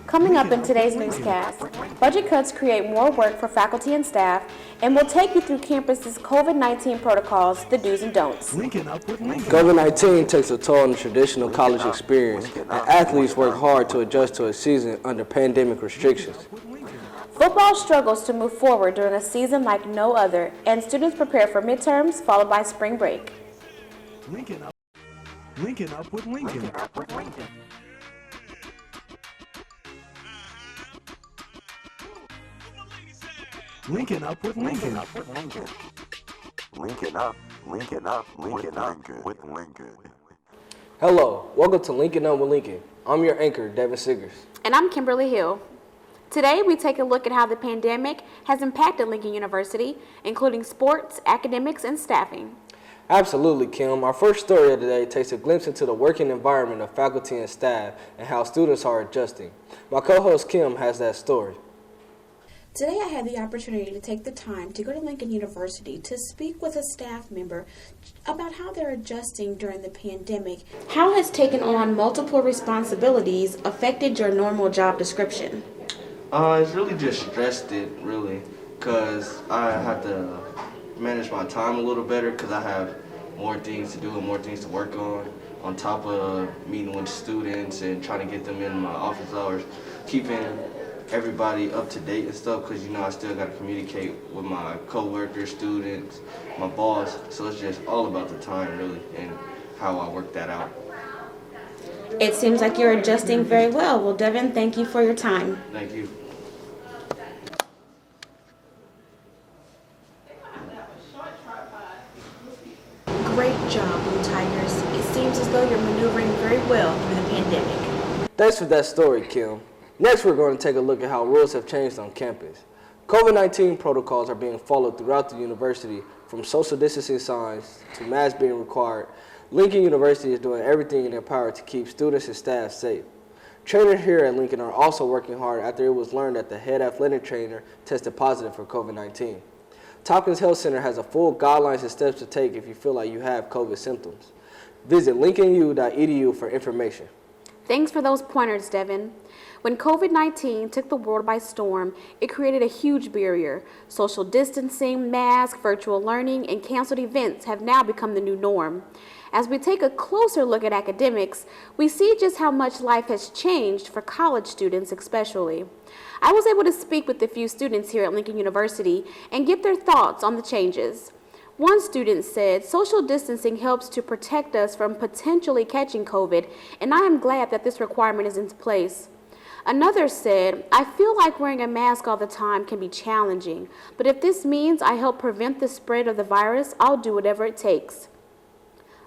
Coming up in today's newscast, budget cuts create more work for faculty and staff, and we'll take you through campus's COVID-19 protocols, the do's and don'ts. COVID-19 takes a toll on the traditional college experience, and athletes work hard to adjust to a season under pandemic restrictions. Football struggles to move forward during a season like no other, and students prepare for midterms followed by spring break. Linkin Up with Linkin. Linkin Up with Linkin. Linkin Up with Linkin. Hello, welcome to Linkin Up with Linkin. I'm your anchor, Devin Siggers. And I'm Kimberly Hill. Today we take a look at how the pandemic has impacted Lincoln University, including sports, academics, and staffing. Absolutely, Kim. Our first story of the day takes a glimpse into the working environment of faculty and staff and how students are adjusting. My co-host Kim has that story. Today I had the opportunity to take the time to go to Lincoln University to speak with a staff member about how they're adjusting during the pandemic. How has taking on multiple responsibilities affected your normal job description? It's really just stressed it, really, because I have to manage my time a little better because I have more things to do and more things to work on top of meeting with students and trying to get them in my office hours, keeping everybody up to date and stuff, because I still got to communicate with my co-workers, students, my boss, so it's just all about the time really and how I work that out. It seems like you're adjusting very well. Well, Devin, thank you for your time. Thank you. Great job, Blue Tigers. It seems as though you're maneuvering very well through the pandemic. Thanks for that story, Kim. Next, we're going to take a look at how rules have changed on campus. COVID-19 protocols are being followed throughout the university, from social distancing signs to masks being required. Lincoln University is doing everything in their power to keep students and staff safe. Trainers here at Lincoln are also working hard after it was learned that the head athletic trainer tested positive for COVID-19. Tompkins Health Center has a full guidelines and steps to take if you feel like you have COVID symptoms. Visit lincolnu.edu for information. Thanks for those pointers, Devin. When COVID-19 took the world by storm, it created a huge barrier. Social distancing, masks, virtual learning, and canceled events have now become the new norm. As we take a closer look at academics, we see just how much life has changed for college students especially. I was able to speak with a few students here at Lincoln University and get their thoughts on the changes. One student said, social distancing helps to protect us from potentially catching COVID, and I am glad that this requirement is in place. Another said, I feel like wearing a mask all the time can be challenging, but if this means I help prevent the spread of the virus, I'll do whatever it takes.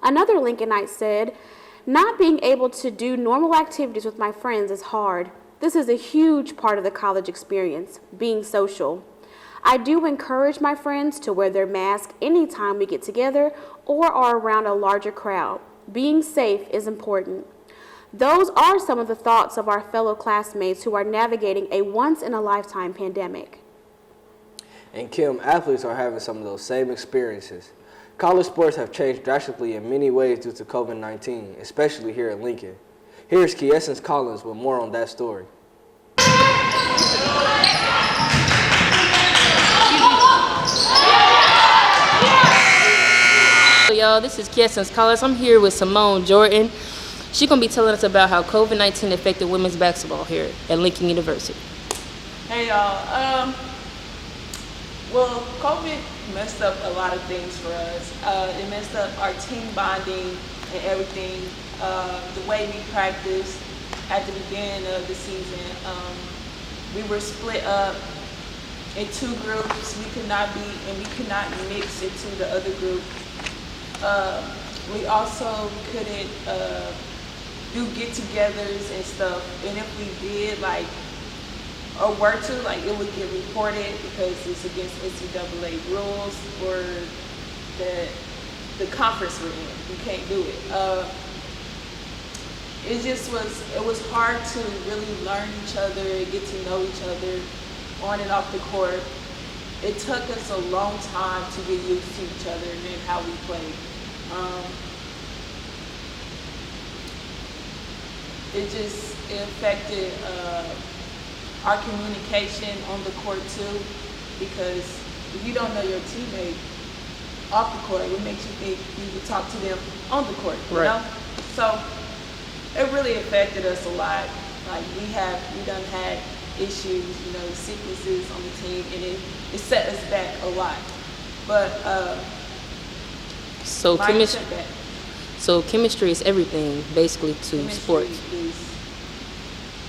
Another Lincolnite said, not being able to do normal activities with my friends is hard. This is a huge part of the college experience, being social. I do encourage my friends to wear their mask anytime we get together or are around a larger crowd. Being safe is important. Those are some of the thoughts of our fellow classmates who are navigating a once-in-a-lifetime pandemic. And Kim, athletes are having some of those same experiences. College sports have changed drastically in many ways due to COVID-19, especially here at Lincoln. Here's Kiescence Collins with more on that story. Y'all, this is Kiescence Collins. I'm here with Simone Jordan. She's going to be telling us about how COVID-19 affected women's basketball here at Lincoln University. Hey y'all, well, COVID messed up a lot of things for us. It messed up our team bonding and everything. The way we practiced at the beginning of the season, we were split up in two groups. We could not mix into the other group. We also couldn't do get-togethers and stuff, and if we did, or were to, it would get reported because it's against NCAA rules or the conference we're in. We can't do it. It was hard to really learn each other, get to know each other on and off the court. It took us a long time to get used to each other and how we played. It affected our communication on the court too, because if you don't know your teammate off the court, it makes you think you would talk to them on the court, you know? So it really affected us a lot. Like we done had issues, you know, sicknesses on the team, and it set us back a lot. But So chemistry is everything, basically, to chemistry sports. is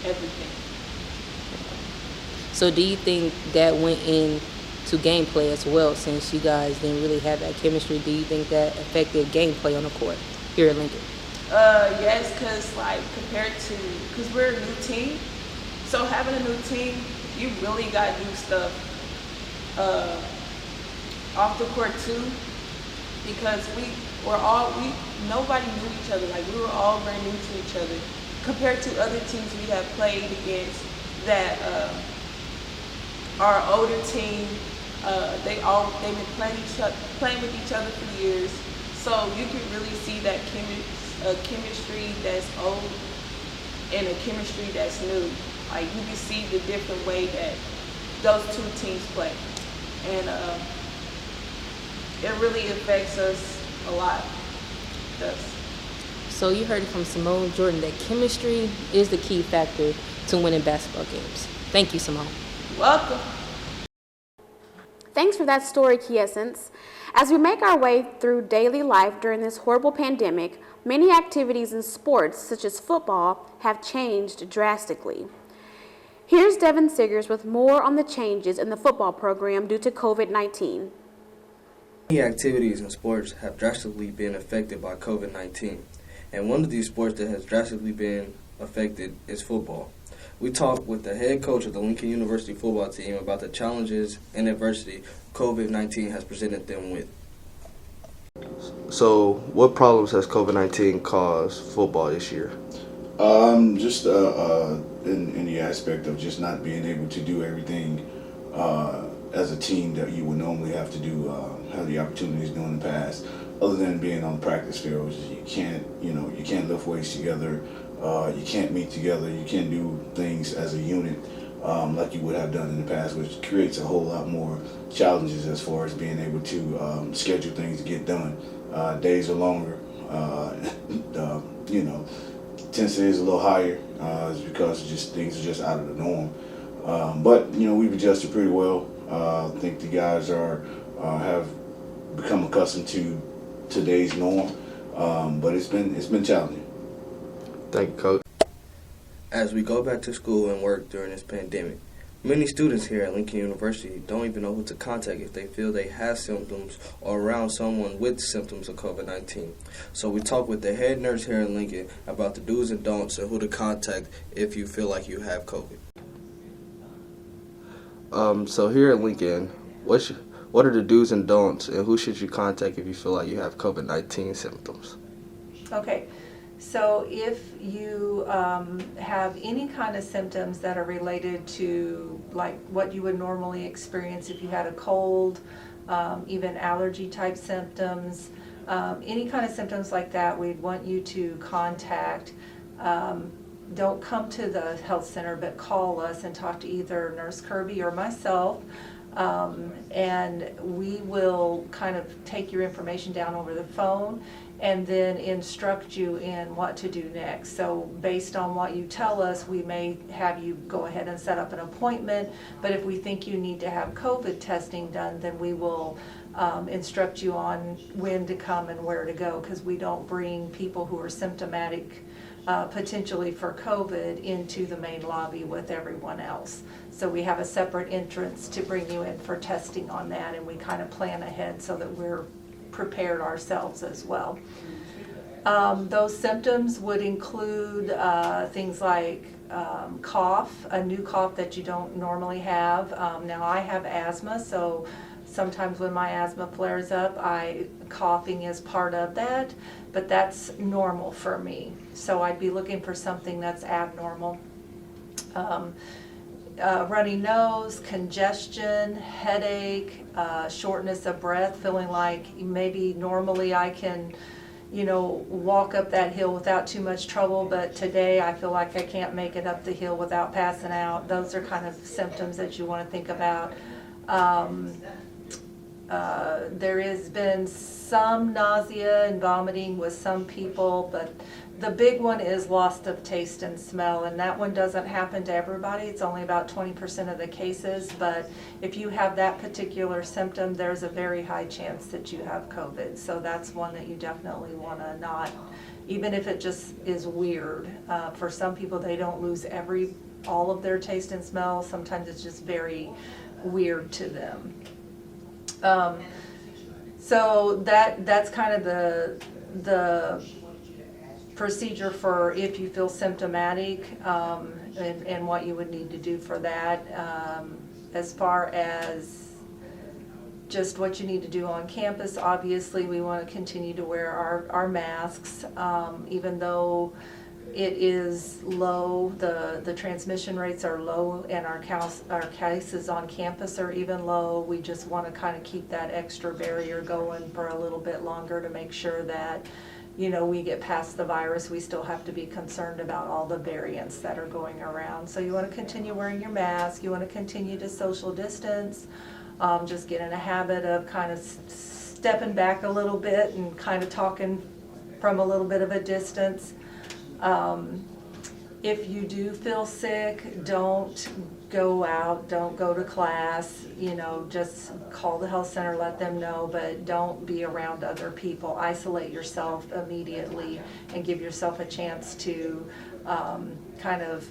everything. So do you think that went into gameplay as well, since you guys didn't really have that chemistry? Do you think that affected gameplay on the court here at Lincoln? Yes, because because we're a new team, so having a new team, you really got to do stuff off the court too, because nobody knew each other. Like we were all very new to each other compared to other teams we have played against that our older team. They've been playing with each other for years, so you can really see that chemistry that's old and a chemistry that's new. Like you can see the different way that those two teams play, and it really affects us a lot. It does. So you heard it from Simone Jordan that chemistry is the key factor to winning basketball games. Thank you, Simone. Welcome. Thanks for that story, Quiescence. As we make our way through daily life during this horrible pandemic, many activities in sports, such as football, have changed drastically. Here's Devin Siggers with more on the changes in the football program due to COVID-19. Many activities in sports have drastically been affected by COVID-19, and one of these sports that has drastically been affected is football. We talked with the head coach of the Lincoln University football team about the challenges and adversity COVID-19 has presented them with. So, what problems has COVID-19 caused football this year? Just in the aspect of just not being able to do everything as a team that you would normally have to do, have the opportunities doing in the past. Other than being on the practice field, you can't lift weights together. You can't meet together. You can't do things as a unit like you would have done in the past, which creates a whole lot more challenges as far as being able to schedule things to get done. Days are longer. Intensity is a little higher. It's because things are just out of the norm. But we've adjusted pretty well. I think the guys have become accustomed to today's norm. But it's been challenging. Thank you, Coach. As we go back to school and work during this pandemic, many students here at Lincoln University don't even know who to contact if they feel they have symptoms or around someone with symptoms of COVID-19. So we talked with the head nurse here at Lincoln about the do's and don'ts and who to contact if you feel like you have COVID. So here at Lincoln, what are the do's and don'ts and who should you contact if you feel like you have COVID-19 symptoms? Okay. So if you have any kind of symptoms that are related to like what you would normally experience if you had a cold, even allergy type symptoms, any kind of symptoms like that, we'd want you to contact. Don't come to the health center, but call us and talk to either Nurse Kirby or myself. And we will kind of take your information down over the phone and then instruct you in what to do next. So based on what you tell us, we may have you go ahead and set up an appointment, but if we think you need to have COVID testing done, then we will instruct you on when to come and where to go, because we don't bring people who are symptomatic potentially for COVID into the main lobby with everyone else. So we have a separate entrance to bring you in for testing on that, and we kind of plan ahead so that we're prepared ourselves as well. Those symptoms would include things like cough, a new cough that you don't normally have. Now I have asthma, so sometimes when my asthma flares up, coughing is part of that, but that's normal for me. So I'd be looking for something that's abnormal. Runny nose, congestion, headache, shortness of breath, feeling like maybe normally I can walk up that hill without too much trouble, but today I feel like I can't make it up the hill without passing out. Those are kind of symptoms that you want to think about. There has been some nausea and vomiting with some people, but the big one is loss of taste and smell, and that one doesn't happen to everybody. It's only about 20% of the cases, but if you have that particular symptom, there's a very high chance that you have COVID. So that's one that you definitely want to not, even if it just is weird. For some people, they don't lose all of their taste and smell. Sometimes it's just very weird to them. So that's kind of the procedure for if you feel symptomatic, and what you would need to do for that. As far as just what you need to do on campus, obviously we want to continue to wear our masks, even though it is low, the transmission rates are low, and our cases on campus are even low. We just want to kind of keep that extra barrier going for a little bit longer to make sure that we get past the virus. We still have to be concerned about all the variants that are going around. So you want to continue wearing your mask. You want to continue to social distance. Just get in a habit of kind of stepping back a little bit and kind of talking from a little bit of a distance. If you do feel sick, don't go out, don't go to class, just call the health center, let them know, but don't be around other people. Isolate yourself immediately and give yourself a chance to kind of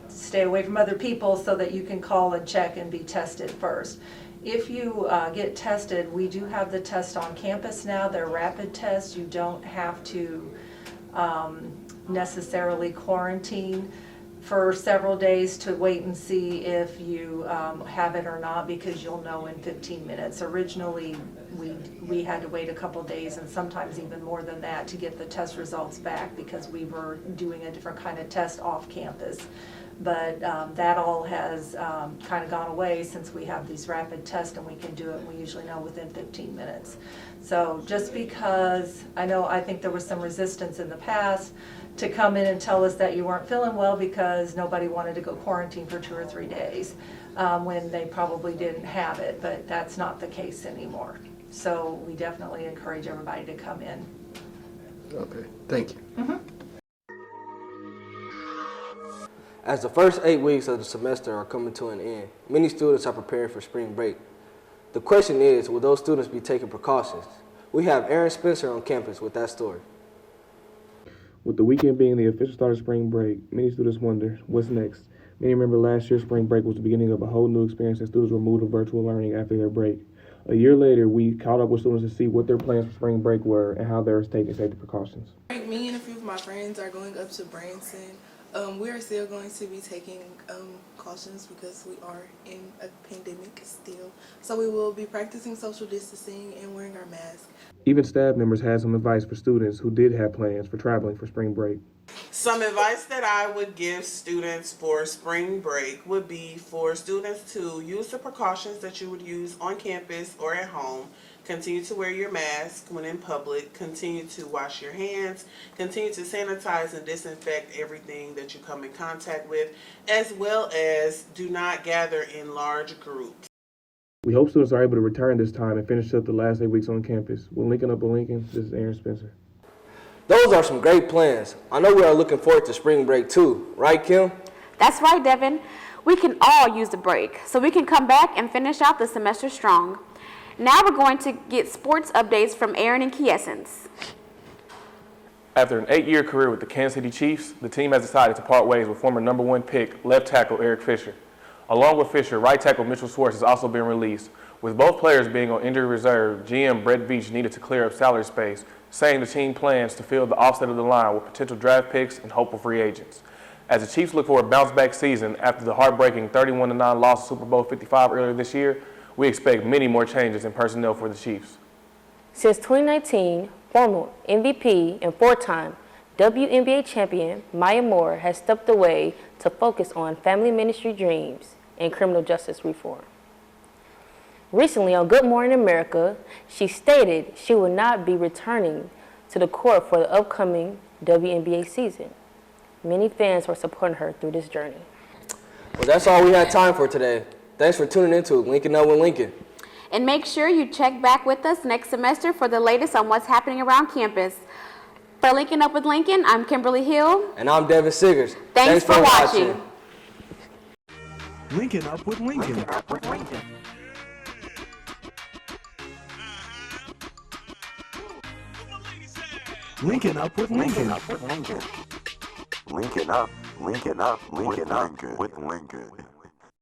stay away from other people so that you can call and check and be tested first. If you get tested, we do have the test on campus now. They're rapid tests. You don't have to necessarily quarantine for several days to wait and see if you have it or not, because you'll know in 15 minutes. Originally, we had to wait a couple days and sometimes even more than that to get the test results back because we were doing a different kind of test off campus. But that all has kind of gone away since we have these rapid tests and we can do it, and we usually know within 15 minutes. So just because I think there was some resistance in the past to come in and tell us that you weren't feeling well because nobody wanted to go quarantine for 2 or 3 days when they probably didn't have it, but that's not the case anymore. So we definitely encourage everybody to come in. Okay, thank you. Mm-hmm. As the first 8 weeks of the semester are coming to an end, many students are preparing for spring break. The question is, will those students be taking precautions? We have Aaron Spencer on campus with that story. With the weekend being the official start of spring break, many students wonder, what's next? Many remember last year's spring break was the beginning of a whole new experience, and students were moved to virtual learning after their break. A year later, we caught up with students to see what their plans for spring break were and how they're taking safety precautions. Me and a few of my friends are going up to Branson. We are still going to be taking cautions because we are in a pandemic still. So we will be practicing social distancing and wearing our masks. Even staff members had some advice for students who did have plans for traveling for spring break. Some advice that I would give students for spring break would be for students to use the precautions that you would use on campus or at home. Continue to wear your mask when in public. Continue to wash your hands. Continue to sanitize and disinfect everything that you come in contact with, as well as do not gather in large groups. We hope students are able to return this time and finish up the last 8 weeks on campus. With Linkin Up with Lincoln, this is Aaron Spencer. Those are some great plans. I know we are looking forward to spring break too, right, Kim? That's right, Devin. We can all use the break, so we can come back and finish out the semester strong. Now we're going to get sports updates from Aaron and Kiesens. After an 8-year career with the Kansas City Chiefs, the team has decided to part ways with former #1 pick left tackle Eric Fisher. Along with Fisher, right tackle Mitchell Schwartz has also been released. With both players being on injury reserve, GM Brett Veach needed to clear up salary space, saying the team plans to fill the offset of the line with potential draft picks and hopeful free agents. As the Chiefs look for a bounce-back season after the heartbreaking 31-9 loss to Super Bowl 55 earlier this year, we expect many more changes in personnel for the Chiefs. Since 2019, former MVP and 4-time WNBA champion Maya Moore has stepped away to focus on family ministry dreams and criminal justice reform. Recently on Good Morning America, she stated she would not be returning to the court for the upcoming WNBA season. Many fans were supporting her through this journey. Well, that's all we had time for today. Thanks for tuning in to Linkin Up with Lincoln. And make sure you check back with us next semester for the latest on what's happening around campus. For Linkin Up with Lincoln, I'm Kimberly Hill. And I'm Devin Siggers. Thanks for watching. Linkin Up with Lincoln. Linkin Up with Lincoln. Linkin Up, Linkin Up with Lincoln.